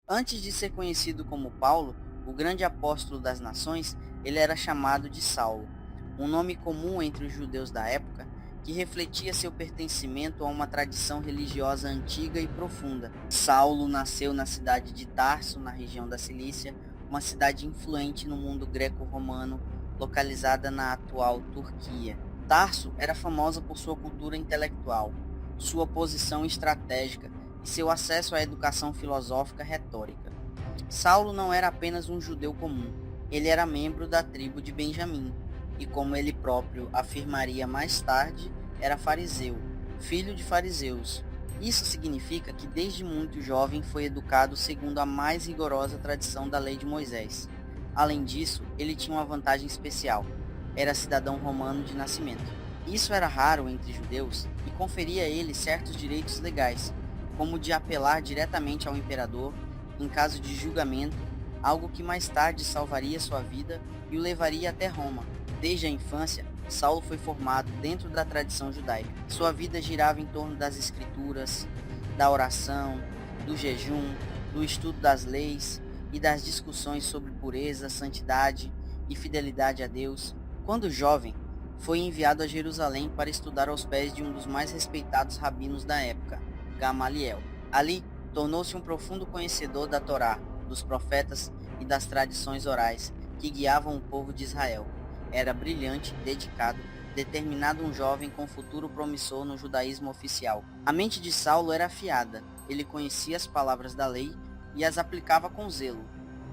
Antes de ser conhecido como Paulo, o grande apóstolo das nações, ele era chamado de Saulo, um nome comum entre os judeus da época, que refletia seu pertencimento a uma tradição religiosa antiga e profunda. Saulo nasceu na cidade de Tarso, na região da Cilícia, uma cidade influente no mundo greco-romano, localizada na atual Turquia. Tarso era famosa por sua cultura intelectual, sua posição estratégica e seu acesso à educação filosófica retórica. Saulo não era apenas um judeu comum, ele era membro da tribo de Benjamim, e como ele próprio afirmaria mais tarde, era fariseu, filho de fariseus. Isso significa que desde muito jovem foi educado segundo a mais rigorosa tradição da lei de Moisés. Além disso, ele tinha uma vantagem especial: era cidadão romano de nascimento. Isso era raro entre judeus e conferia a ele certos direitos legais, como o de apelar diretamente ao imperador em caso de julgamento, algo que mais tarde salvaria sua vida e o levaria até Roma. Desde a infância, Saulo foi formado dentro da tradição judaica. Sua vida girava em torno das escrituras, da oração, do jejum, do estudo das leis e das discussões sobre pureza, santidade e fidelidade a Deus. Quando jovem, foi enviado a Jerusalém para estudar aos pés de um dos mais respeitados rabinos da época, Gamaliel. Ali, tornou-se um profundo conhecedor da Torá, dos profetas e das tradições orais que guiavam o povo de Israel. Era brilhante, dedicado, determinado, um jovem com futuro promissor no judaísmo oficial. A mente de Saulo era afiada, ele conhecia as palavras da lei e as aplicava com zelo.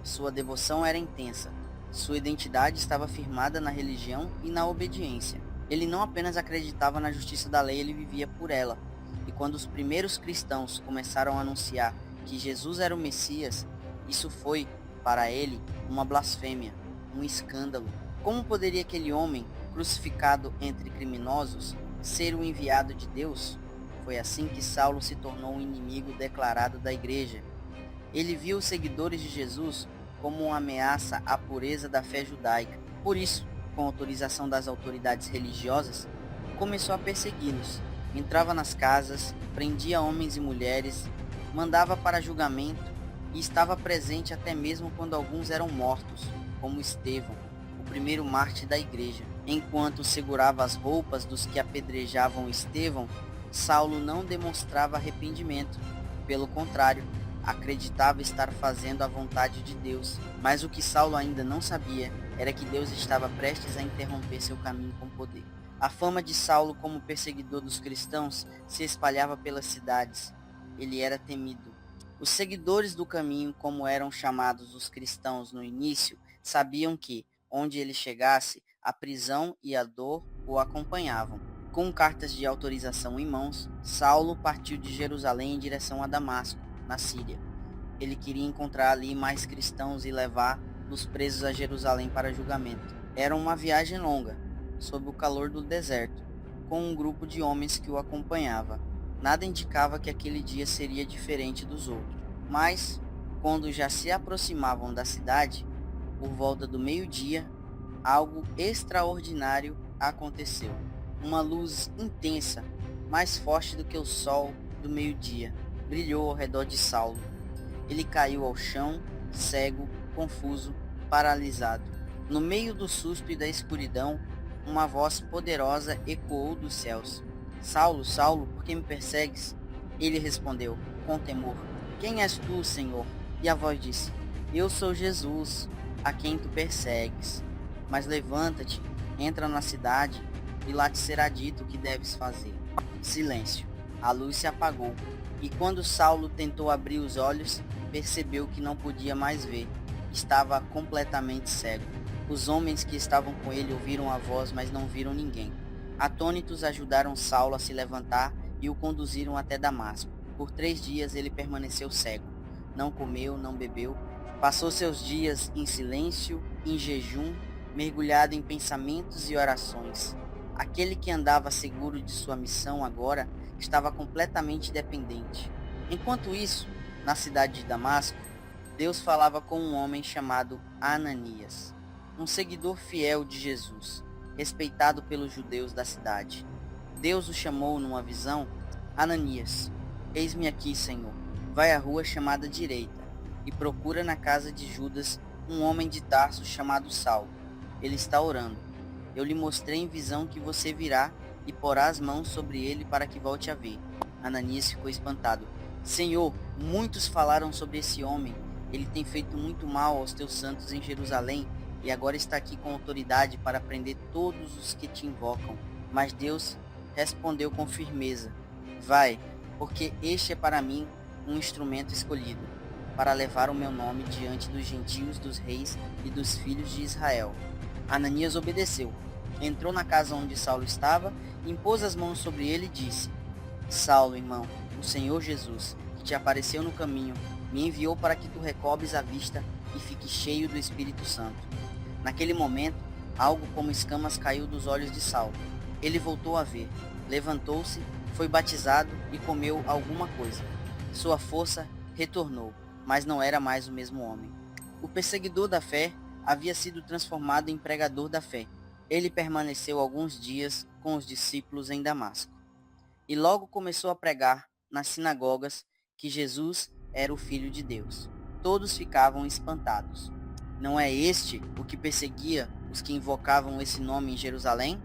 Sua devoção era intensa, sua identidade estava firmada na religião e na obediência. Ele não apenas acreditava na justiça da lei, ele vivia por ela. E quando os primeiros cristãos começaram a anunciar que Jesus era o Messias, isso foi, para ele, uma blasfêmia, um escândalo. Como poderia aquele homem, crucificado entre criminosos, ser o enviado de Deus? Foi assim que Saulo se tornou um inimigo declarado da igreja. Ele viu os seguidores de Jesus como uma ameaça à pureza da fé judaica. Por isso, com autorização das autoridades religiosas, começou a persegui-los. Entrava nas casas, prendia homens e mulheres, mandava para julgamento e estava presente até mesmo quando alguns eram mortos, como Estevão, o primeiro mártir da igreja. Enquanto segurava as roupas dos que apedrejavam Estevão, Saulo não demonstrava arrependimento. Pelo contrário, acreditava estar fazendo a vontade de Deus. Mas o que Saulo ainda não sabia era que Deus estava prestes a interromper seu caminho com poder. A fama de Saulo como perseguidor dos cristãos se espalhava pelas cidades. Ele era temido. Os seguidores do caminho, como eram chamados os cristãos no início, sabiam que, onde ele chegasse, a prisão e a dor o acompanhavam. Com cartas de autorização em mãos, Saulo partiu de Jerusalém em direção a Damasco, na Síria. Ele queria encontrar ali mais cristãos e levar os presos a Jerusalém para julgamento. Era uma viagem longa, sob o calor do deserto, com um grupo de homens que o acompanhava. Nada indicava que aquele dia seria diferente dos outros. Mas, quando já se aproximavam da cidade, por volta do meio-dia, algo extraordinário aconteceu. Uma luz intensa, mais forte do que o sol do meio-dia, brilhou ao redor de Saulo. Ele caiu ao chão, cego, confuso, paralisado. No meio do susto e da escuridão, uma voz poderosa ecoou dos céus. Saulo, Saulo, por que me persegues? Ele respondeu, com temor, quem és tu, Senhor? E a voz disse, eu sou Jesus, a quem tu persegues. Mas levanta-te, entra na cidade, e lá te será dito o que deves fazer. Silêncio. A luz se apagou, e quando Saulo tentou abrir os olhos, percebeu que não podia mais ver. Estava completamente cego. Os homens que estavam com ele ouviram a voz, mas não viram ninguém. Atônitos, ajudaram Saulo a se levantar e o conduziram até Damasco. Por 3 dias ele permaneceu cego. Não comeu, não bebeu. Passou seus dias em silêncio, em jejum, mergulhado em pensamentos e orações. Aquele que andava seguro de sua missão agora estava completamente dependente. Enquanto isso, na cidade de Damasco, Deus falava com um homem chamado Ananias, um seguidor fiel de Jesus, respeitado pelos judeus da cidade. Deus o chamou numa visão: Ananias, eis-me aqui, Senhor. Vai à rua chamada direita. e procura na casa de Judas um homem de Tarso chamado Saulo. Ele está orando. Eu lhe mostrei em visão que você virá e porá as mãos sobre ele para que volte a ver. Ananias ficou espantado. Senhor, muitos falaram sobre esse homem. Ele tem feito muito mal aos teus santos em Jerusalém e agora está aqui com autoridade para prender todos os que te invocam. Mas Deus respondeu com firmeza: vai, porque este é para mim um instrumento escolhido, para levar o meu nome diante dos gentios, dos reis e dos filhos de Israel. Ananias obedeceu. Entrou na casa onde Saulo estava, impôs as mãos sobre ele e disse: Saulo, irmão, o Senhor Jesus, que te apareceu no caminho, me enviou para que tu recobres a vista e fiques cheio do Espírito Santo. Naquele momento, algo como escamas caiu dos olhos de Saulo. Ele voltou a ver, levantou-se, foi batizado e comeu alguma coisa. Sua força retornou, mas não era mais o mesmo homem. O perseguidor da fé havia sido transformado em pregador da fé. Ele permaneceu alguns dias com os discípulos em Damasco. E logo começou a pregar nas sinagogas que Jesus era o Filho de Deus. Todos ficavam espantados. Não é este o que perseguia os que invocavam esse nome em Jerusalém?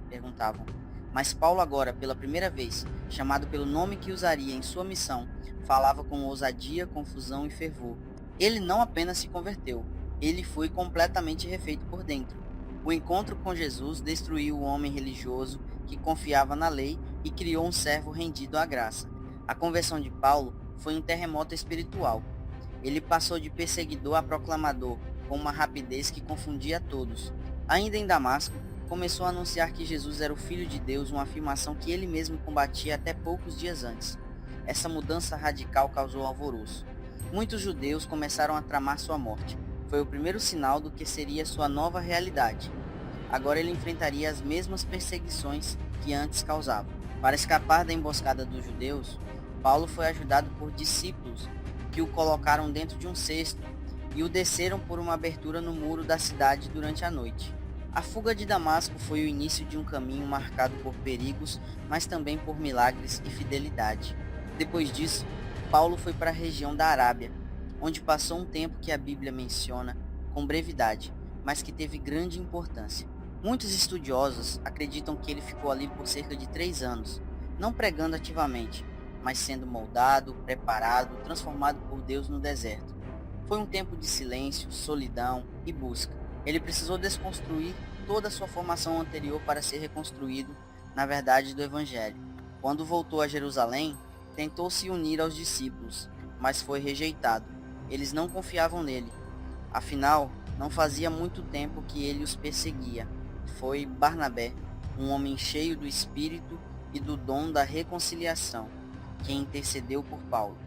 Perguntavam. Mas Paulo agora, pela primeira vez, chamado pelo nome que usaria em sua missão, falava com ousadia, confusão e fervor. Ele não apenas se converteu, ele foi completamente refeito por dentro. O encontro com Jesus destruiu o homem religioso que confiava na lei e criou um servo rendido à graça. A conversão de Paulo foi um terremoto espiritual. Ele passou de perseguidor a proclamador, com uma rapidez que confundia a todos. Ainda em Damasco, começou a anunciar que Jesus era o Filho de Deus, uma afirmação que ele mesmo combatia até poucos dias antes. Essa mudança radical causou alvoroço. Muitos judeus começaram a tramar sua morte. Foi o primeiro sinal do que seria sua nova realidade. Agora ele enfrentaria as mesmas perseguições que antes causava. Para escapar da emboscada dos judeus, Paulo foi ajudado por discípulos que o colocaram dentro de um cesto e o desceram por uma abertura no muro da cidade durante a noite. A fuga de Damasco foi o início de um caminho marcado por perigos, mas também por milagres e fidelidade. Depois disso, Paulo foi para a região da Arábia, onde passou um tempo que a Bíblia menciona com brevidade, mas que teve grande importância. Muitos estudiosos acreditam que ele ficou ali por cerca de 3 anos, não pregando ativamente, mas sendo moldado, preparado, transformado por Deus no deserto. Foi um tempo de silêncio, solidão e busca. Ele precisou desconstruir toda a sua formação anterior para ser reconstruído na verdade do Evangelho. Quando voltou a Jerusalém, tentou se unir aos discípulos, mas foi rejeitado. Eles não confiavam nele. Afinal, não fazia muito tempo que ele os perseguia. Foi Barnabé, um homem cheio do Espírito e do dom da reconciliação, quem intercedeu por Paulo.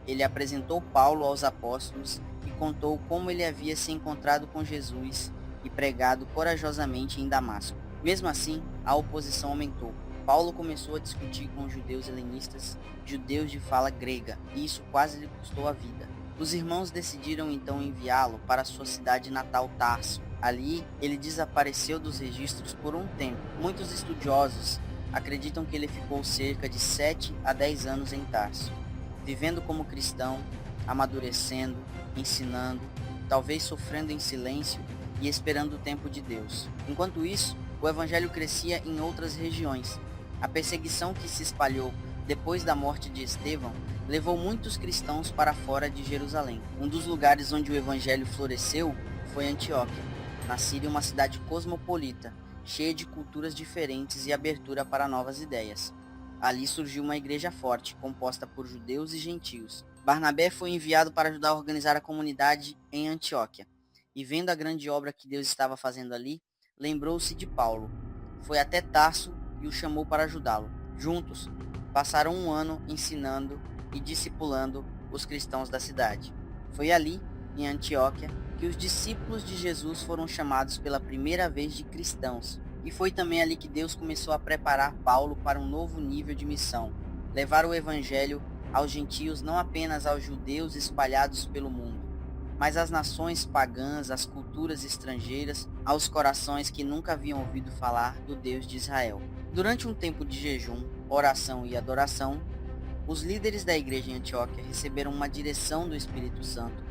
Ele apresentou Paulo aos apóstolos e contou como ele havia se encontrado com Jesus e pregado corajosamente em Damasco. Mesmo assim, a oposição aumentou. Paulo começou a discutir com os judeus helenistas, judeus de fala grega, e isso quase lhe custou a vida. Os irmãos decidiram então enviá-lo para sua cidade natal, Tarso. Ali, ele desapareceu dos registros por um tempo. Muitos estudiosos acreditam que ele ficou cerca de 7 a 10 anos em Tarso, vivendo como cristão, amadurecendo, ensinando, talvez sofrendo em silêncio e esperando o tempo de Deus. Enquanto isso, o evangelho crescia em outras regiões. A perseguição que se espalhou depois da morte de Estevão levou muitos cristãos para fora de Jerusalém. Um dos lugares onde o evangelho floresceu foi Antioquia, na Síria, uma cidade cosmopolita, cheia de culturas diferentes e abertura para novas ideias. Ali surgiu uma igreja forte, composta por judeus e gentios. Barnabé foi enviado para ajudar a organizar a comunidade em Antioquia, e vendo a grande obra que Deus estava fazendo ali, lembrou-se de Paulo. Foi até Tarso e o chamou para ajudá-lo. Juntos, passaram um ano ensinando e discipulando os cristãos da cidade. Foi ali, em Antioquia, que os discípulos de Jesus foram chamados pela primeira vez de cristãos. E foi também ali que Deus começou a preparar Paulo para um novo nível de missão, levar o evangelho aos gentios, não apenas aos judeus espalhados pelo mundo, mas às nações pagãs, às culturas estrangeiras, aos corações que nunca haviam ouvido falar do Deus de Israel. Durante um tempo de jejum, oração e adoração, os líderes da igreja em Antioquia receberam uma direção do Espírito Santo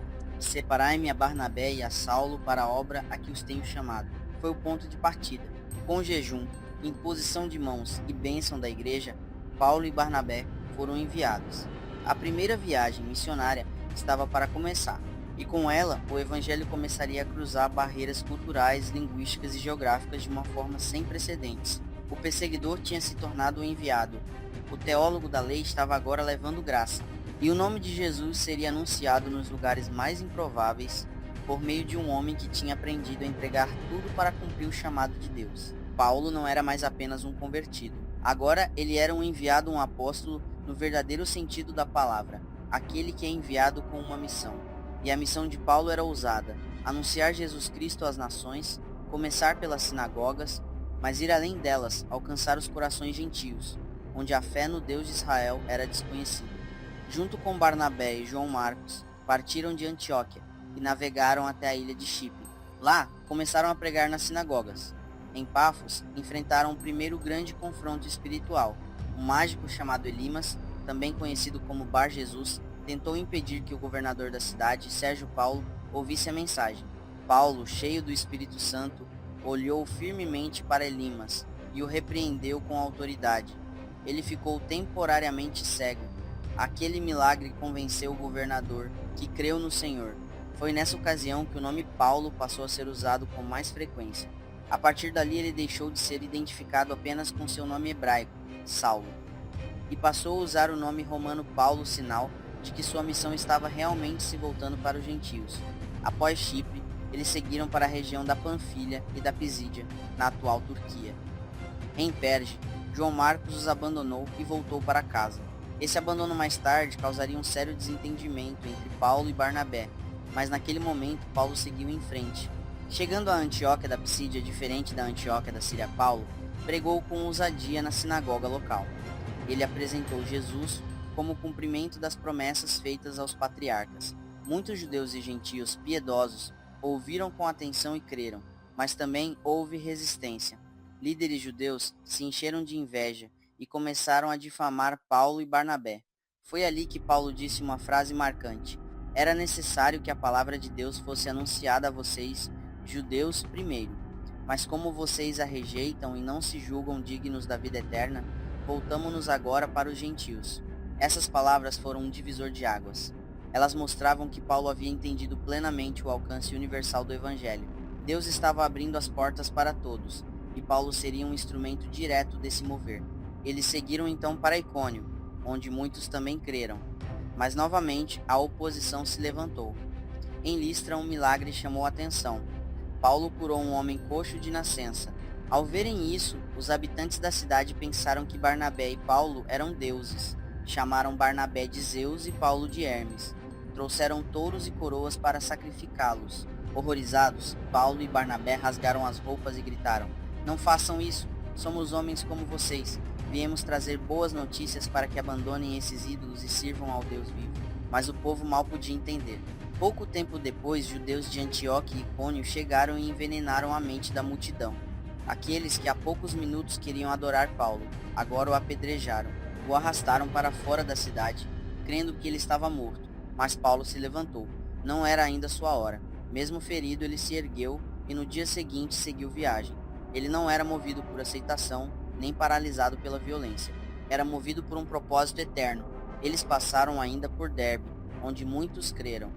separai-me a Barnabé e a Saulo para a obra a que os tenho chamado. Foi o ponto de partida. Com jejum, imposição de mãos e bênção da igreja, Paulo e Barnabé foram enviados. A primeira viagem missionária estava para começar, e com ela o evangelho começaria a cruzar barreiras culturais, linguísticas e geográficas de uma forma sem precedentes. O perseguidor tinha se tornado o enviado. O teólogo da lei estava agora levando graça, e o nome de Jesus seria anunciado nos lugares mais improváveis por meio de um homem que tinha aprendido a entregar tudo para cumprir o chamado de Deus. Paulo não era mais apenas um convertido. Agora ele era um enviado, um apóstolo, no verdadeiro sentido da palavra, aquele que é enviado com uma missão. E a missão de Paulo era ousada: anunciar Jesus Cristo às nações, começar pelas sinagogas, mas ir além delas, alcançar os corações gentios, onde a fé no Deus de Israel era desconhecida. Junto com Barnabé e João Marcos, partiram de Antioquia e navegaram até a ilha de Chipre. Lá, começaram a pregar nas sinagogas. Em Pafos, enfrentaram o primeiro grande confronto espiritual. Um mágico chamado Elimas, também conhecido como Bar Jesus, tentou impedir que o governador da cidade, Sérgio Paulo, ouvisse a mensagem. Paulo, cheio do Espírito Santo, olhou firmemente para Elimas e o repreendeu com autoridade. Ele ficou temporariamente cego. Aquele milagre convenceu o governador, que creu no Senhor. Foi nessa ocasião que o nome Paulo passou a ser usado com mais frequência. A partir dali ele deixou de ser identificado apenas com seu nome hebraico, Saulo, e passou a usar o nome romano Paulo, sinal de que sua missão estava realmente se voltando para os gentios. Após Chipre, eles seguiram para a região da Panfilha e da Pisídia, na atual Turquia. Em Perge, João Marcos os abandonou e voltou para casa. Esse abandono mais tarde causaria um sério desentendimento entre Paulo e Barnabé, mas naquele momento Paulo seguiu em frente. Chegando a Antioquia da Pisídia, diferente da Antioquia da Síria, Paulo pregou com ousadia na sinagoga local. Ele apresentou Jesus como cumprimento das promessas feitas aos patriarcas. Muitos judeus e gentios piedosos ouviram com atenção e creram, mas também houve resistência. Líderes judeus se encheram de inveja e começaram a difamar Paulo e Barnabé. Foi ali que Paulo disse uma frase marcante: era necessário que a palavra de Deus fosse anunciada a vocês, judeus, primeiro. Mas como vocês a rejeitam e não se julgam dignos da vida eterna, voltamo-nos agora para os gentios. Essas palavras foram um divisor de águas. Elas mostravam que Paulo havia entendido plenamente o alcance universal do Evangelho. Deus estava abrindo as portas para todos, e Paulo seria um instrumento direto desse mover. Eles seguiram então para Icônio, onde muitos também creram. Mas novamente a oposição se levantou. Em Listra, um milagre chamou a atenção. Paulo curou um homem coxo de nascença. Ao verem isso, os habitantes da cidade pensaram que Barnabé e Paulo eram deuses. Chamaram Barnabé de Zeus e Paulo de Hermes. Trouxeram touros e coroas para sacrificá-los. Horrorizados, Paulo e Barnabé rasgaram as roupas e gritaram: não façam isso, somos homens como vocês. Viemos trazer boas notícias para que abandonem esses ídolos e sirvam ao Deus vivo. Mas o povo mal podia entender. Pouco tempo depois, judeus de Antioquia e Icônio chegaram e envenenaram a mente da multidão. Aqueles que há poucos minutos queriam adorar Paulo, agora o apedrejaram. O arrastaram para fora da cidade, crendo que ele estava morto. Mas Paulo se levantou. Não era ainda sua hora. Mesmo ferido, ele se ergueu e no dia seguinte seguiu viagem. Ele não era movido por aceitação, nem paralisado pela violência. Era movido por um propósito eterno. Eles passaram ainda por Derbe, onde muitos creram.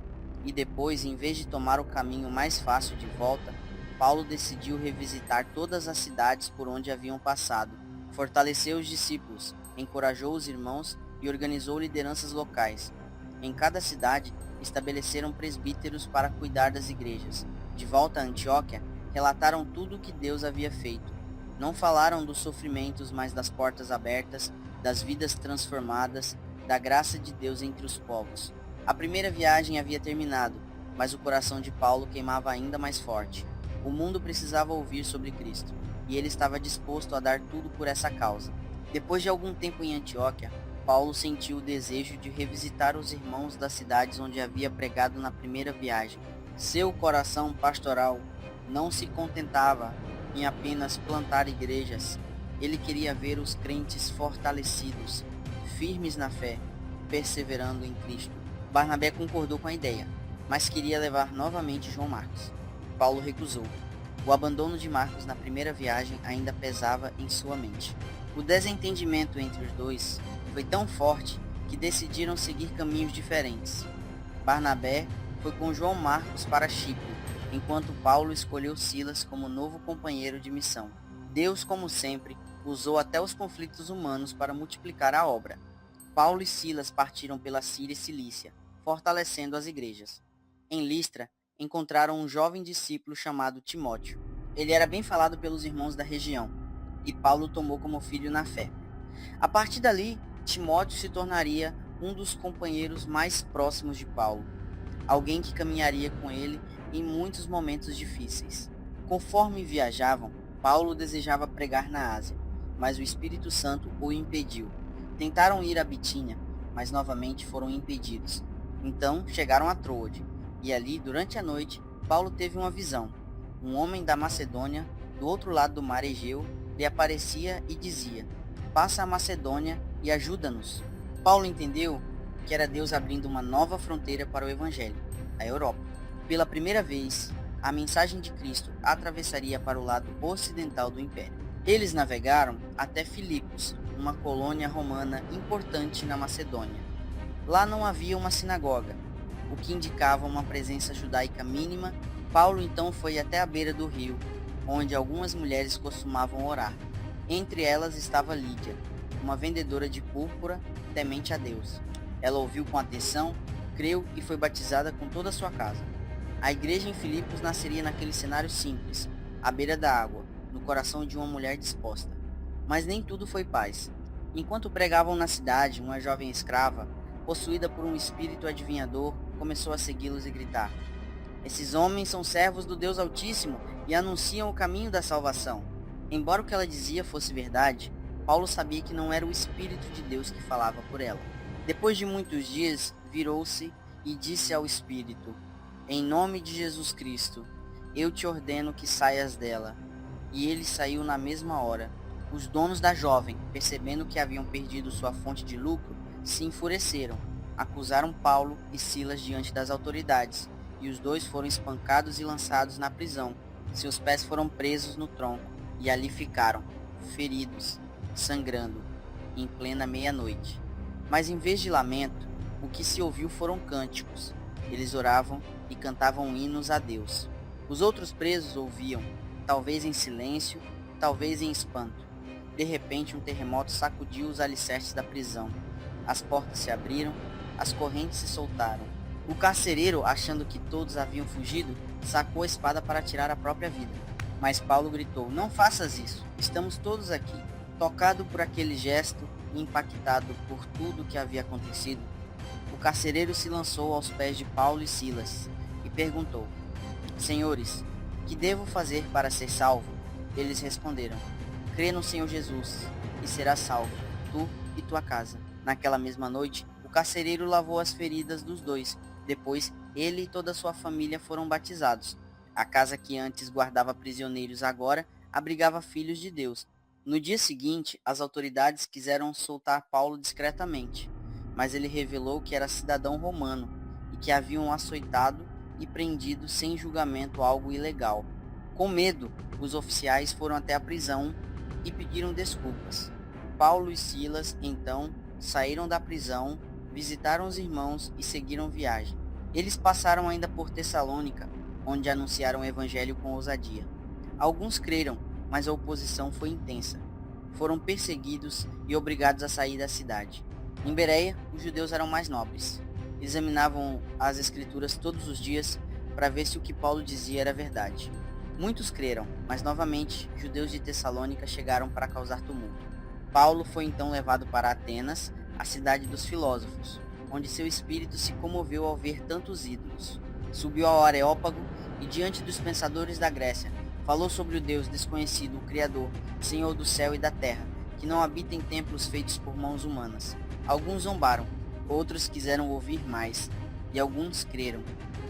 E depois, em vez de tomar o caminho mais fácil de volta, Paulo decidiu revisitar todas as cidades por onde haviam passado. Fortaleceu os discípulos, encorajou os irmãos e organizou lideranças locais. Em cada cidade, estabeleceram presbíteros para cuidar das igrejas. De volta a Antioquia, relataram tudo o que Deus havia feito. Não falaram dos sofrimentos, mas das portas abertas, das vidas transformadas, da graça de Deus entre os povos. A primeira viagem havia terminado, mas o coração de Paulo queimava ainda mais forte. O mundo precisava ouvir sobre Cristo, e ele estava disposto a dar tudo por essa causa. Depois de algum tempo em Antioquia, Paulo sentiu o desejo de revisitar os irmãos das cidades onde havia pregado na primeira viagem. Seu coração pastoral não se contentava em apenas plantar igrejas. Ele queria ver os crentes fortalecidos, firmes na fé, perseverando em Cristo. Barnabé concordou com a ideia. mas queria levar novamente João Marcos. Paulo recusou. O abandono de Marcos na primeira viagem ainda pesava em sua mente. O desentendimento entre os dois foi tão forte que decidiram seguir caminhos diferentes. Barnabé foi com João Marcos para Chipre, enquanto Paulo escolheu Silas como novo companheiro de missão. Deus, como sempre, usou até os conflitos humanos para multiplicar a obra. Paulo e Silas partiram pela Síria e Cilícia, fortalecendo as igrejas. Em Listra, encontraram um jovem discípulo chamado Timóteo. Ele era bem falado pelos irmãos da região, e Paulo o tomou como filho na fé. A partir dali, Timóteo se tornaria um dos companheiros mais próximos de Paulo, alguém que caminharia com ele em muitos momentos difíceis. Conforme viajavam, Paulo desejava pregar na Ásia, mas o Espírito Santo o impediu. Tentaram ir a Bitínia, mas novamente foram impedidos. Então chegaram a Troade, e ali, durante a noite, Paulo teve uma visão. Um homem da Macedônia, do outro lado do mar Egeu, lhe aparecia e dizia: "Passa a Macedônia e ajuda-nos." Paulo entendeu que era Deus abrindo uma nova fronteira para o Evangelho, a Europa. Pela primeira vez, a mensagem de Cristo atravessaria para o lado ocidental do Império. Eles navegaram até Filipos, uma colônia romana importante na Macedônia. Lá não havia uma sinagoga, o que indicava uma presença judaica mínima. Paulo então foi até a beira do rio, onde algumas mulheres costumavam orar. Entre elas estava Lídia, uma vendedora de púrpura, temente a Deus. Ela ouviu com atenção, creu e foi batizada com toda a sua casa. A igreja em Filipos nasceria naquele cenário simples, à beira da água, no coração de uma mulher disposta. Mas nem tudo foi paz. Enquanto pregavam na cidade, uma jovem escrava, possuída por um espírito adivinhador, começou a segui-los e gritar: "Esses homens são servos do Deus Altíssimo e anunciam o caminho da salvação." Embora o que ela dizia fosse verdade, Paulo sabia que não era o Espírito de Deus que falava por ela. Depois de muitos dias, virou-se e disse ao espírito: "Em nome de Jesus Cristo, eu te ordeno que saias dela." E ele saiu na mesma hora. Os donos da jovem, percebendo que haviam perdido sua fonte de lucro, se enfureceram, acusaram Paulo e Silas diante das autoridades, e os dois foram espancados e lançados na prisão. Seus pés foram presos no tronco, e ali ficaram, feridos, sangrando, em plena meia-noite. Mas em vez de lamento, o que se ouviu foram cânticos. Eles oravam e cantavam hinos a Deus. Os outros presos ouviam, talvez em silêncio, talvez em espanto. De repente, um terremoto sacudiu os alicerces da prisão. As portas se abriram, as correntes se soltaram. O carcereiro, achando que todos haviam fugido, sacou a espada para tirar a própria vida. Mas Paulo gritou: "Não faças isso, estamos todos aqui." Tocado por aquele gesto e impactado por tudo o que havia acontecido, o carcereiro se lançou aos pés de Paulo e Silas e perguntou: "Senhores, que devo fazer para ser salvo?" Eles responderam: "Crê no Senhor Jesus e serás salvo, tu e tua casa." Naquela mesma noite, o carcereiro lavou as feridas dos dois. Depois, ele e toda a sua família foram batizados. A casa que antes guardava prisioneiros agora abrigava filhos de Deus. No dia seguinte, as autoridades quiseram soltar Paulo discretamente, mas ele revelou que era cidadão romano e que haviam açoitado e prendido sem julgamento algo ilegal. Com medo, os oficiais foram até a prisão e pediram desculpas. Paulo e Silas, então, saíram da prisão, visitaram os irmãos e seguiram viagem. Eles passaram ainda por Tessalônica, onde anunciaram o evangelho com ousadia. Alguns creram, mas a oposição foi intensa. Foram perseguidos e obrigados a sair da cidade. Em Bereia, os judeus eram mais nobres. Examinavam as escrituras todos os dias para ver se o que Paulo dizia era verdade. Muitos creram, mas novamente judeus de Tessalônica chegaram para causar tumulto. Paulo foi então levado para Atenas, a cidade dos filósofos, onde seu espírito se comoveu ao ver tantos ídolos. Subiu ao Areópago e, diante dos pensadores da Grécia, falou sobre o Deus desconhecido, o Criador, Senhor do céu e da terra, que não habita em templos feitos por mãos humanas. Alguns zombaram, outros quiseram ouvir mais, e alguns creram.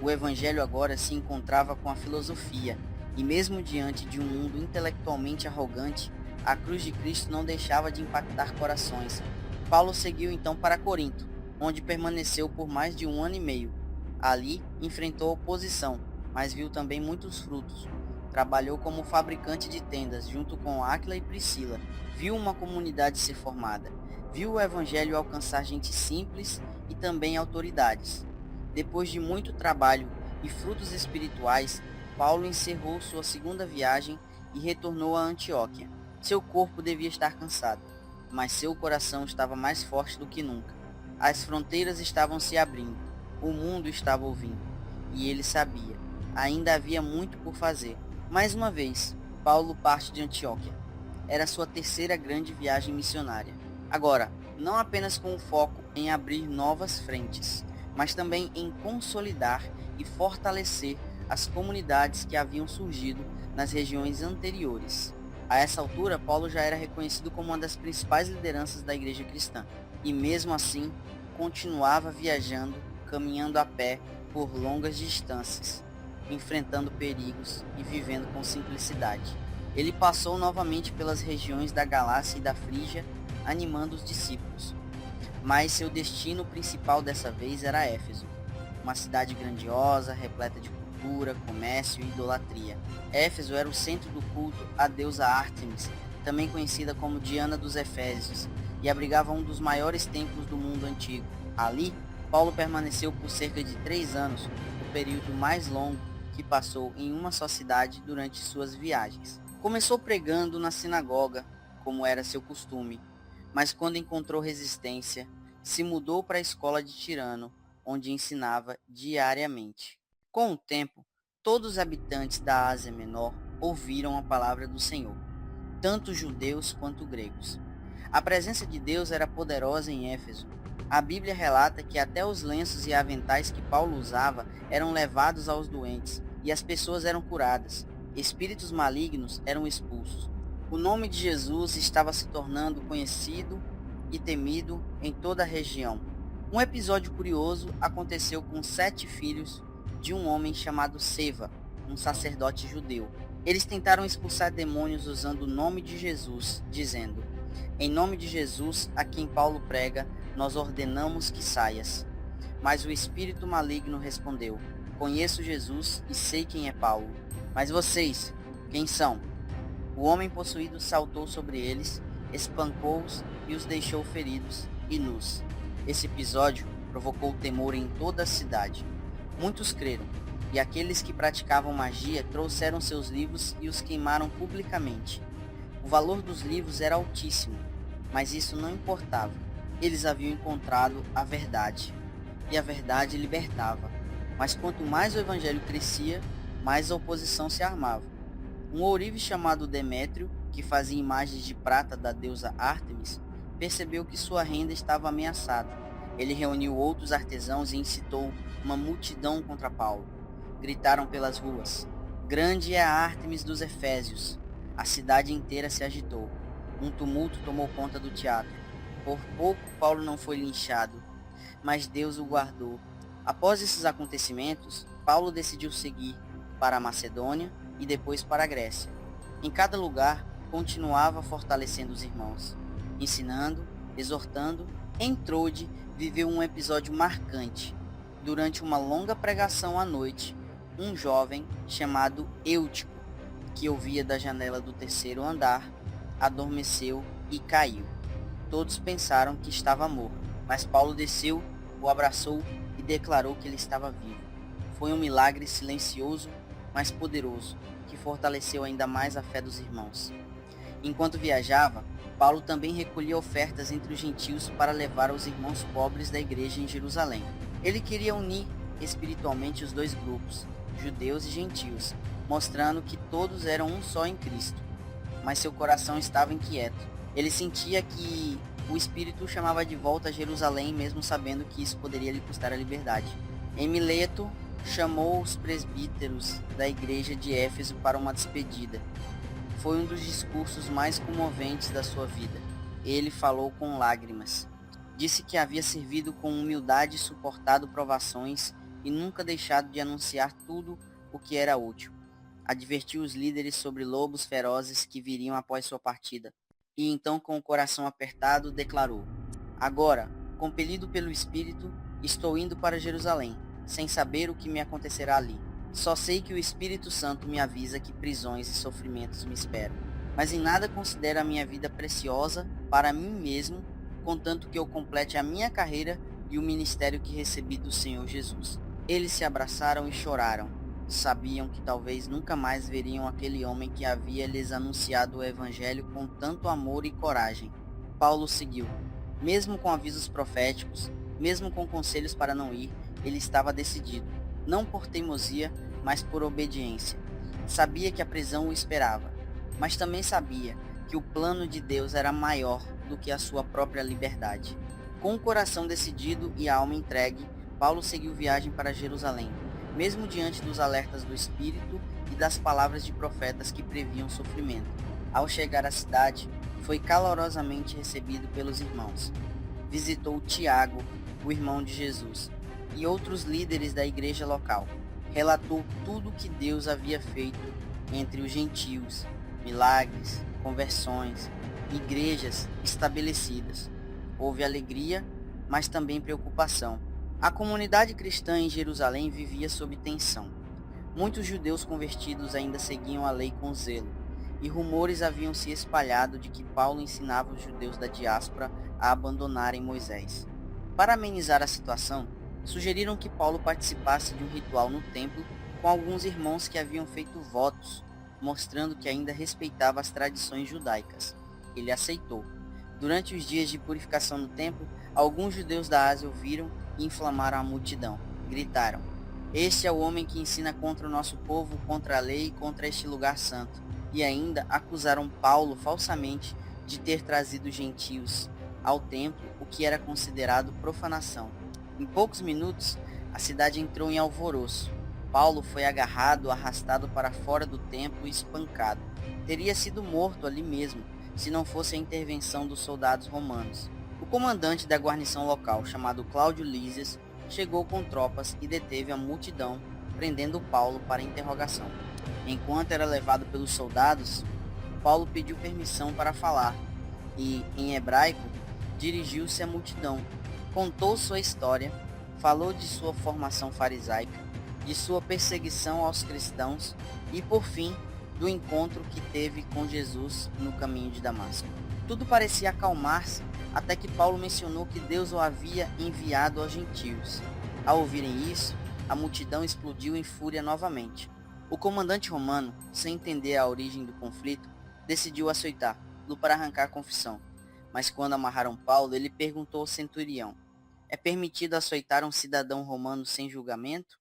O evangelho agora se encontrava com a filosofia, e mesmo diante de um mundo intelectualmente arrogante, a cruz de Cristo não deixava de impactar corações. Paulo seguiu então para Corinto, onde permaneceu por mais de 1 ano e meio. Ali enfrentou oposição, mas viu também muitos frutos. Trabalhou como fabricante de tendas junto com Áquila e Priscila. Viu uma comunidade ser formada. Viu o evangelho alcançar gente simples e também autoridades. Depois de muito trabalho e frutos espirituais, Paulo encerrou sua segunda viagem e retornou a Antioquia. Seu corpo devia estar cansado, mas seu coração estava mais forte do que nunca. As fronteiras estavam se abrindo, o mundo estava ouvindo, e ele sabia, ainda havia muito por fazer. Mais uma vez, Paulo parte de Antioquia. Era sua terceira grande viagem missionária. Agora, não apenas com o foco em abrir novas frentes, mas também em consolidar e fortalecer as comunidades que haviam surgido nas regiões anteriores. A essa altura, Paulo já era reconhecido como uma das principais lideranças da igreja cristã, e mesmo assim, continuava viajando, caminhando a pé por longas distâncias, enfrentando perigos e vivendo com simplicidade. Ele passou novamente pelas regiões da Galácia e da Frígia, animando os discípulos. Mas seu destino principal dessa vez era Éfeso, uma cidade grandiosa, repleta de cultura, comércio e idolatria. Éfeso era o centro do culto à deusa Ártemis, também conhecida como Diana dos Efésios, e abrigava um dos maiores templos do mundo antigo. Ali, Paulo permaneceu por cerca de 3 anos, o período mais longo que passou em uma só cidade durante suas viagens. Começou pregando na sinagoga, como era seu costume, mas quando encontrou resistência, se mudou para a escola de Tirano, onde ensinava diariamente. Com o tempo, todos os habitantes da Ásia Menor ouviram a palavra do Senhor, tanto judeus quanto gregos. A presença de Deus era poderosa em Éfeso. A Bíblia relata que até os lenços e aventais que Paulo usava eram levados aos doentes, e as pessoas eram curadas. Espíritos malignos eram expulsos. O nome de Jesus estava se tornando conhecido e temido em toda a região. Um episódio curioso aconteceu com 7 filhos de um homem chamado Seva, um sacerdote judeu. Eles tentaram expulsar demônios usando o nome de Jesus, dizendo: "Em nome de Jesus, a quem Paulo prega, nós ordenamos que saias." Mas o espírito maligno respondeu: "Conheço Jesus e sei quem é Paulo. Mas vocês, quem são?" O homem possuído saltou sobre eles, espancou-os e os deixou feridos e nus. Esse episódio provocou temor em toda a cidade. Muitos creram, e aqueles que praticavam magia trouxeram seus livros e os queimaram publicamente. O valor dos livros era altíssimo, mas isso não importava. Eles haviam encontrado a verdade, e a verdade libertava. Mas quanto mais o evangelho crescia, mais a oposição se armava. Um ourive chamado Demétrio, que fazia imagens de prata da deusa Ártemis, percebeu que sua renda estava ameaçada. Ele reuniu outros artesãos e incitou uma multidão contra Paulo. Gritaram pelas ruas: "Grande é a Ártemis dos Efésios!" A cidade inteira se agitou. Um tumulto tomou conta do teatro. Por pouco Paulo não foi linchado, mas Deus o guardou. Após esses acontecimentos, Paulo decidiu seguir para a Macedônia e depois para a Grécia. Em cada lugar, continuava fortalecendo os irmãos, ensinando, exortando. Em Trode, viveu um episódio marcante. Durante uma longa pregação à noite, um jovem chamado Eutico, que ouvia da janela do 3º andar, adormeceu e caiu. Todos pensaram que estava morto, mas Paulo desceu, o abraçou e declarou que ele estava vivo. Foi um milagre silencioso, mas poderoso, que fortaleceu ainda mais a fé dos irmãos. Enquanto viajava, Paulo também recolhia ofertas entre os gentios para levar aos irmãos pobres da igreja em Jerusalém. Ele queria unir espiritualmente os dois grupos, judeus e gentios, mostrando que todos eram um só em Cristo. Mas seu coração estava inquieto. Ele sentia que o Espírito o chamava de volta a Jerusalém, mesmo sabendo que isso poderia lhe custar a liberdade. Em Mileto, chamou os presbíteros da igreja de Éfeso para uma despedida. Foi um dos discursos mais comoventes da sua vida. Ele falou com lágrimas. Disse que havia servido com humildade e suportado provações e nunca deixado de anunciar tudo o que era útil. Advertiu os líderes sobre lobos ferozes que viriam após sua partida. E então, com o coração apertado, declarou: "Agora, compelido pelo Espírito, estou indo para Jerusalém. sem saber o que me acontecerá ali. Só sei que o Espírito Santo me avisa que prisões e sofrimentos me esperam. Mas em nada considero a minha vida preciosa para mim mesmo, contanto que eu complete a minha carreira e o ministério que recebi do Senhor Jesus. Eles se abraçaram e choraram. Sabiam que talvez nunca mais veriam aquele homem que havia lhes anunciado o Evangelho com tanto amor e coragem. Paulo seguiu. Mesmo com avisos proféticos, mesmo com conselhos para não ir, ele estava decidido, não por teimosia, mas por obediência. Sabia que a prisão o esperava, mas também sabia que o plano de Deus era maior do que a sua própria liberdade. Com o coração decidido e a alma entregue, Paulo seguiu viagem para Jerusalém, mesmo diante dos alertas do Espírito e das palavras de profetas que previam sofrimento. Ao chegar à cidade, foi calorosamente recebido pelos irmãos. Visitou Tiago, o irmão de Jesus, e outros líderes da igreja local. Relatou tudo o que Deus havia feito entre os gentios, milagres, conversões, igrejas estabelecidas. Houve alegria, mas também preocupação. A comunidade cristã em Jerusalém vivia sob tensão. Muitos judeus convertidos ainda seguiam a lei com zelo, e rumores haviam se espalhado de que Paulo ensinava os judeus da diáspora a abandonarem Moisés. Para amenizar a situação, sugeriram que Paulo participasse de um ritual no templo com alguns irmãos que haviam feito votos, mostrando que ainda respeitava as tradições judaicas. Ele aceitou. Durante os dias de purificação no templo, alguns judeus da Ásia ouviram e inflamaram a multidão. Gritaram: "Este é o homem que ensina contra o nosso povo, contra a lei e contra este lugar santo." E ainda acusaram Paulo falsamente de ter trazido gentios ao templo, o que era considerado profanação. Em poucos minutos, a cidade entrou em alvoroço. Paulo foi agarrado, arrastado para fora do templo e espancado. Teria sido morto ali mesmo, se não fosse a intervenção dos soldados romanos. O comandante da guarnição local, chamado Cláudio Lísias, chegou com tropas e deteve a multidão, prendendo Paulo para interrogação. Enquanto era levado pelos soldados, Paulo pediu permissão para falar e, em hebraico, dirigiu-se à multidão. Contou sua história, falou de sua formação farisaica, de sua perseguição aos cristãos e, por fim, do encontro que teve com Jesus no caminho de Damasco. Tudo parecia acalmar-se até que Paulo mencionou que Deus o havia enviado aos gentios. Ao ouvirem isso, a multidão explodiu em fúria novamente. O comandante romano, sem entender a origem do conflito, decidiu açoitá-lo para arrancar a confissão. Mas quando amarraram Paulo, ele perguntou ao centurião: "É permitido açoitar um cidadão romano sem julgamento?"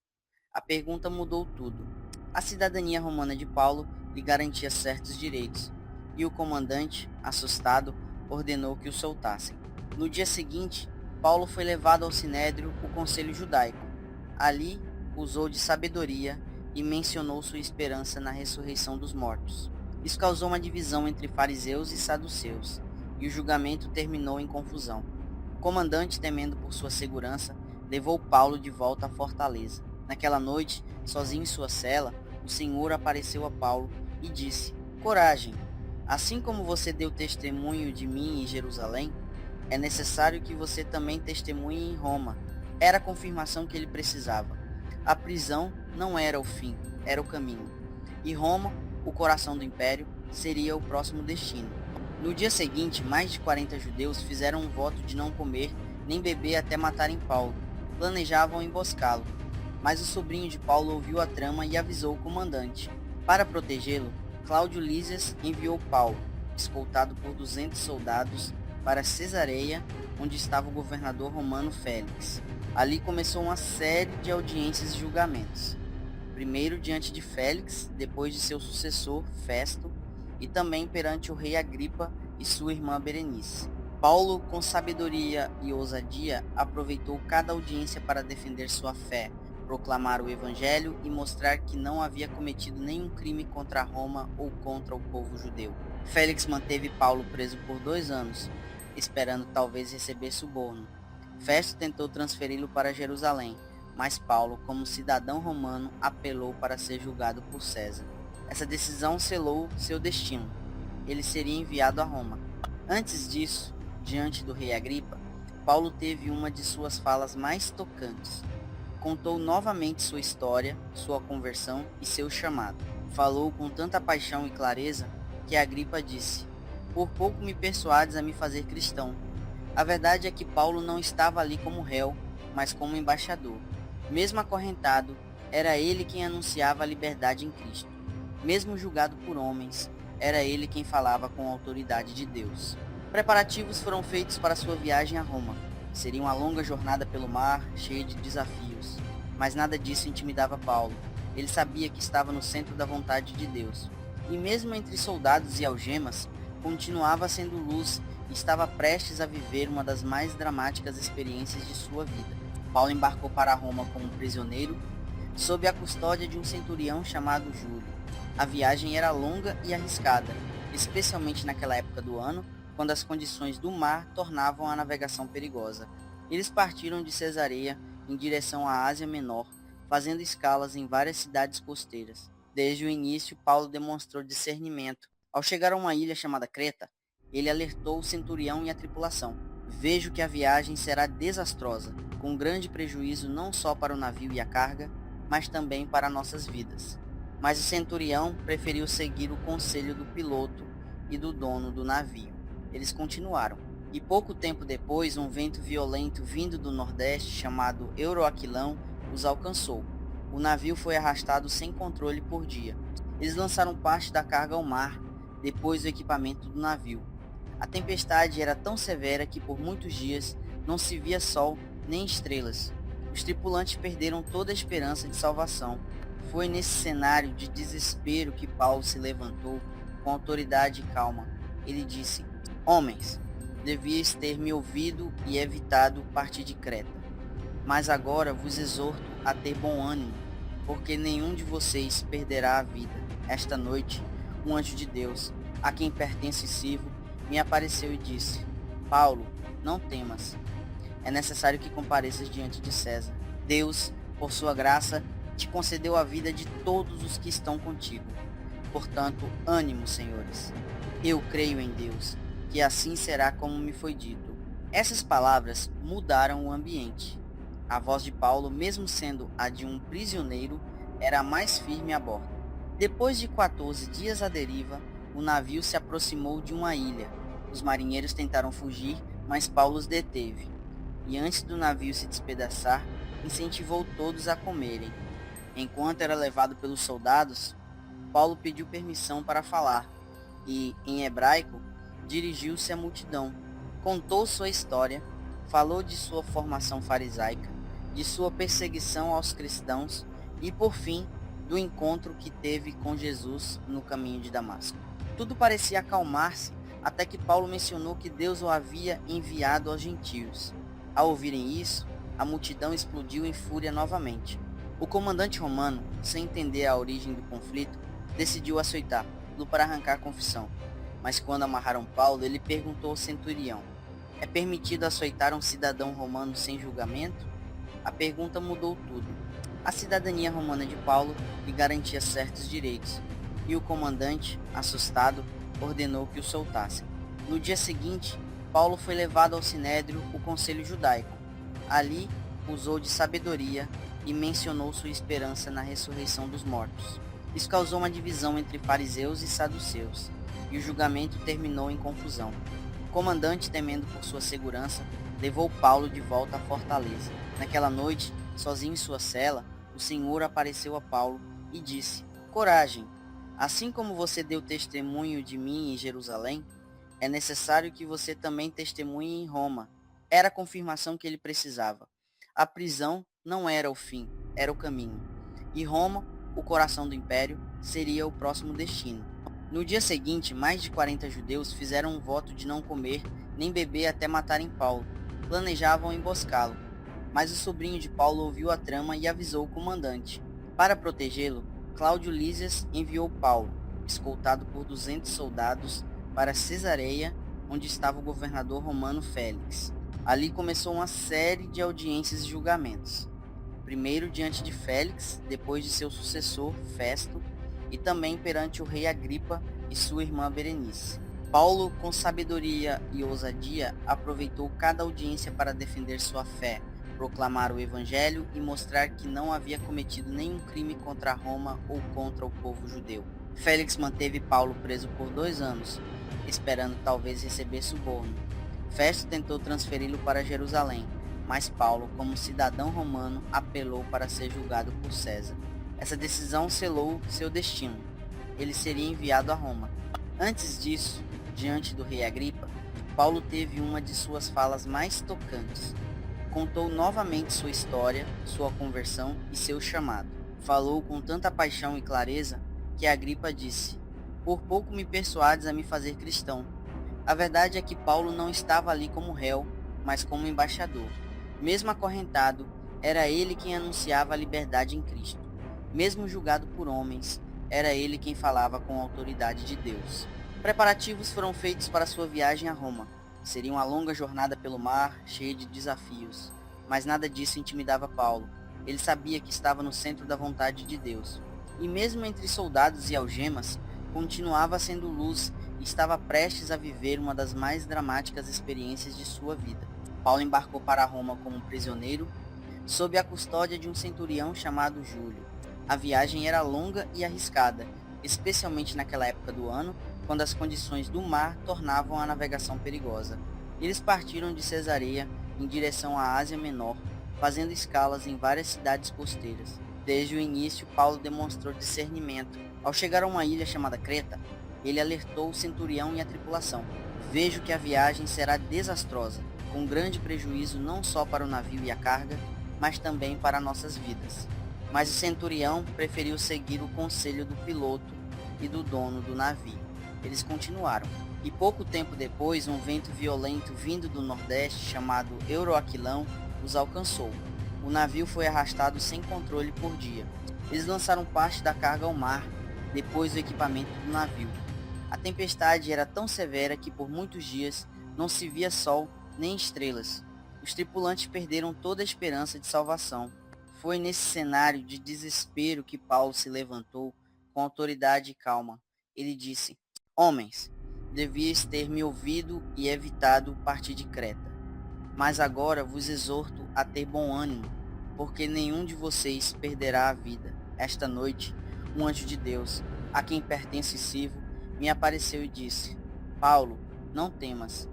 A pergunta mudou tudo. A cidadania romana de Paulo lhe garantia certos direitos, e o comandante, assustado, ordenou que o soltassem. No dia seguinte, Paulo foi levado ao Sinédrio, o conselho judaico. Ali, usou de sabedoria e mencionou sua esperança na ressurreição dos mortos. Isso causou uma divisão entre fariseus e saduceus, e o julgamento terminou em confusão. O comandante, temendo por sua segurança, levou Paulo de volta à fortaleza. Naquela noite, sozinho em sua cela, o Senhor apareceu a Paulo e disse: "Coragem! Assim como você deu testemunho de mim em Jerusalém, é necessário que você também testemunhe em Roma." Era a confirmação que ele precisava. A prisão não era o fim, era o caminho. E Roma, o coração do império, seria o próximo destino. No dia seguinte, mais de 40 judeus fizeram um voto de não comer nem beber até matarem Paulo. Planejavam emboscá-lo, mas o sobrinho de Paulo ouviu a trama e avisou o comandante. Para protegê-lo, Cláudio Lísias enviou Paulo, escoltado por 200 soldados, para Cesareia, onde estava o governador romano Félix. Ali começou uma série de audiências e julgamentos. Primeiro diante de Félix, depois de seu sucessor, Festo, e também perante o rei Agripa e sua irmã Berenice. Paulo, com sabedoria e ousadia, aproveitou cada audiência para defender sua fé, proclamar o Evangelho e mostrar que não havia cometido nenhum crime contra Roma ou contra o povo judeu. Félix manteve Paulo preso por 2 anos, esperando talvez receber suborno. Festo tentou transferi-lo para Jerusalém, mas Paulo, como cidadão romano, apelou para ser julgado por César. Essa decisão selou seu destino. Ele seria enviado a Roma. Antes disso, diante do rei Agripa, Paulo teve uma de suas falas mais tocantes. contou novamente sua história, sua conversão e seu chamado. Falou com tanta paixão e clareza que Agripa disse: "Por pouco me persuades a me fazer cristão." A verdade é que Paulo não estava ali como réu, mas como embaixador. Mesmo acorrentado, era ele quem anunciava a liberdade em Cristo. Mesmo julgado por homens, era ele quem falava com a autoridade de Deus. Preparativos foram feitos para sua viagem a Roma. Seria uma longa jornada pelo mar, cheia de desafios. Mas nada disso intimidava Paulo. Ele sabia que estava no centro da vontade de Deus. E mesmo entre soldados e algemas, continuava sendo luz e estava prestes a viver uma das mais dramáticas experiências de sua vida. Paulo embarcou para Roma como prisioneiro, sob a custódia de um centurião chamado Júlio. A viagem era longa e arriscada, especialmente naquela época do ano, quando as condições do mar tornavam a navegação perigosa. Eles partiram de Cesareia em direção à Ásia Menor, fazendo escalas em várias cidades costeiras. Desde o início, Paulo demonstrou discernimento. Ao chegar a uma ilha chamada Creta, ele alertou o centurião e a tripulação: "Vejo que a viagem será desastrosa, com grande prejuízo não só para o navio e a carga, mas também para nossas vidas." Mas o centurião preferiu seguir o conselho do piloto e do dono do navio. Eles continuaram, e pouco tempo depois um vento violento vindo do nordeste, chamado Euroaquilão, os alcançou. O navio foi arrastado sem controle por dia. Eles lançaram parte da carga ao mar, depois o equipamento do navio. A tempestade era tão severa que por muitos dias não se via sol nem estrelas. Os tripulantes perderam toda a esperança de salvação. Foi nesse cenário de desespero que Paulo se levantou com autoridade e calma. Ele disse: "Homens, devíeis ter me ouvido e evitado partir de Creta. Mas agora vos exorto a ter bom ânimo, porque nenhum de vocês perderá a vida. Esta noite, um anjo de Deus, a quem pertenço e sirvo, me apareceu e disse: Paulo, não temas. É necessário que compareças diante de César. Deus, por sua graça, te concedeu a vida de todos os que estão contigo. Portanto, ânimo, senhores. Eu creio em Deus, que assim será como me foi dito." Essas palavras mudaram o ambiente. A voz de Paulo, mesmo sendo a de um prisioneiro, era a mais firme a bordo. Depois de 14 dias à deriva, o navio se aproximou de uma ilha. Os marinheiros tentaram fugir, mas Paulo os deteve. E antes do navio se despedaçar, incentivou todos a comerem. Enquanto era levado pelos soldados, Paulo pediu permissão para falar e, em hebraico, dirigiu-se à multidão. Contou sua história, falou de sua formação farisaica, de sua perseguição aos cristãos e, por fim, do encontro que teve com Jesus no caminho de Damasco. Tudo parecia acalmar-se até que Paulo mencionou que Deus o havia enviado aos gentios. Ao ouvirem isso, a multidão explodiu em fúria novamente. O comandante romano, sem entender a origem do conflito, decidiu açoitá-lo para arrancar a confissão. Mas quando amarraram Paulo, ele perguntou ao centurião: "É permitido açoitar um cidadão romano sem julgamento?" A pergunta mudou tudo. A cidadania romana de Paulo lhe garantia certos direitos, e o comandante, assustado, ordenou que o soltassem. No dia seguinte, Paulo foi levado ao Sinédrio, o conselho judaico. Ali, usou de sabedoria e mencionou sua esperança na ressurreição dos mortos. Isso causou uma divisão entre fariseus e saduceus, e o julgamento terminou em confusão. O comandante, temendo por sua segurança, levou Paulo de volta à fortaleza. Naquela noite, sozinho em sua cela, o Senhor apareceu a Paulo e disse: "Coragem, assim como você deu testemunho de mim em Jerusalém, é necessário que você também testemunhe em Roma." Era a confirmação que ele precisava. A prisão não era o fim, era o caminho. E Roma, o coração do império, seria o próximo destino. No dia seguinte, mais de 40 judeus fizeram um voto de não comer nem beber até matarem Paulo. Planejavam emboscá-lo. Mas o sobrinho de Paulo ouviu a trama e avisou o comandante. Para protegê-lo, Cláudio Lísias enviou Paulo, escoltado por 200 soldados, para Cesareia, onde estava o governador romano Félix. Ali começou uma série de audiências e julgamentos. Primeiro diante de Félix, depois de seu sucessor, Festo, e também perante o rei Agripa e sua irmã Berenice. Paulo, com sabedoria e ousadia, aproveitou cada audiência para defender sua fé, proclamar o evangelho e mostrar que não havia cometido nenhum crime contra Roma ou contra o povo judeu. Félix manteve Paulo preso por 2 anos, esperando talvez receber suborno. Festo tentou transferi-lo para Jerusalém, mas Paulo, como cidadão romano, apelou para ser julgado por César. Essa decisão selou seu destino. Ele seria enviado a Roma. Antes disso, diante do rei Agripa, Paulo teve uma de suas falas mais tocantes. Contou novamente sua história, sua conversão e seu chamado. Falou com tanta paixão e clareza que Agripa disse: "Por pouco me persuades a me fazer cristão." A verdade é que Paulo não estava ali como réu, mas como embaixador. Mesmo acorrentado, era ele quem anunciava a liberdade em Cristo. Mesmo julgado por homens, era ele quem falava com a autoridade de Deus. Preparativos foram feitos para sua viagem a Roma. Seria uma longa jornada pelo mar, cheia de desafios. Mas nada disso intimidava Paulo. Ele sabia que estava no centro da vontade de Deus. E mesmo entre soldados e algemas, continuava sendo luz e estava prestes a viver uma das mais dramáticas experiências de sua vida. Paulo embarcou para Roma como prisioneiro, sob a custódia de um centurião chamado Júlio. A viagem era longa e arriscada, especialmente naquela época do ano, quando as condições do mar tornavam a navegação perigosa. Eles partiram de Cesareia em direção à Ásia Menor, fazendo escalas em várias cidades costeiras. Desde o início, Paulo demonstrou discernimento. Ao chegar a uma ilha chamada Creta, ele alertou o centurião e a tripulação: "Vejo que a viagem será desastrosa, com grande prejuízo não só para o navio e a carga, mas também para nossas vidas." Mas o centurião preferiu seguir o conselho do piloto e do dono do navio. Eles continuaram, e pouco tempo depois um vento violento vindo do nordeste, chamado Euroaquilão, os alcançou. O navio foi arrastado sem controle por dia. Eles lançaram parte da carga ao mar, depois o equipamento do navio. A tempestade era tão severa que por muitos dias não se via sol nem estrelas. Os tripulantes perderam toda a esperança de salvação. Foi nesse cenário de desespero que Paulo se levantou com autoridade e calma. Ele disse: "Homens, devias ter me ouvido e evitado partir de Creta. Mas agora vos exorto a ter bom ânimo, porque nenhum de vocês perderá a vida. Esta noite, um anjo de Deus, a quem pertence Sirvo, me apareceu e disse: Paulo, não temas.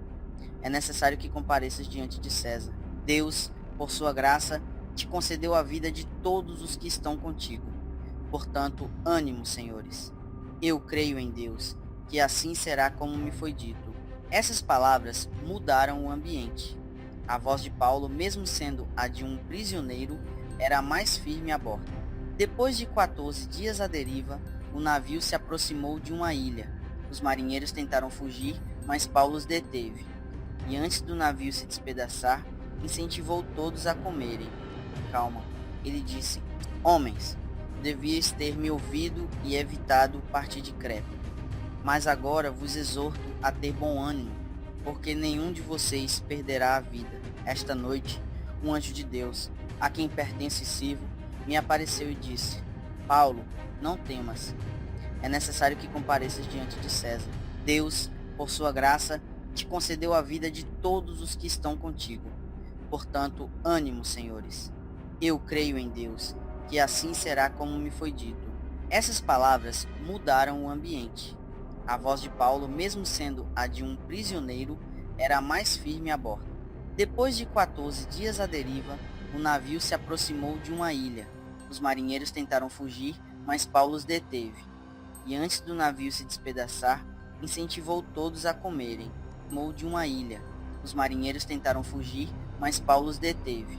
É necessário que compareças diante de César. Deus, por sua graça, te concedeu a vida de todos os que estão contigo. Portanto, ânimo, senhores. Eu creio em Deus, que assim será como me foi dito." Essas palavras mudaram o ambiente. A voz de Paulo, mesmo sendo a de um prisioneiro, era a mais firme a bordo. Depois de 14 dias à deriva, o navio se aproximou de uma ilha. Os marinheiros tentaram fugir, mas Paulo os deteve. E antes do navio se despedaçar, incentivou todos a comerem. Calma, ele disse: "Homens, devias ter me ouvido e evitado partir de Creta. Mas agora vos exorto a ter bom ânimo, porque nenhum de vocês perderá a vida. Esta noite, um anjo de Deus, a quem pertence Sirvo, me apareceu e disse: Paulo, não temas. É necessário que compareças diante de César. Deus, por sua graça, te concedeu a vida de todos os que estão contigo. Portanto, ânimo, senhores. Eu creio em Deus, que assim será como me foi dito." Essas palavras mudaram o ambiente. A voz de Paulo, mesmo sendo a de um prisioneiro, era a mais firme a bordo. Depois de 14 dias à deriva, o navio se aproximou de uma ilha. Os marinheiros tentaram fugir, mas Paulo os deteve. E antes do navio se despedaçar, incentivou todos a comerem. De uma ilha. Os marinheiros tentaram fugir, mas Paulo os deteve.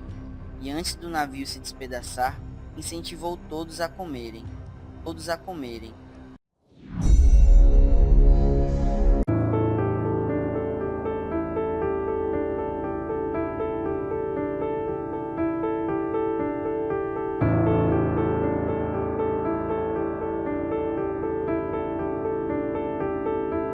E antes do navio se despedaçar, incentivou todos a comerem.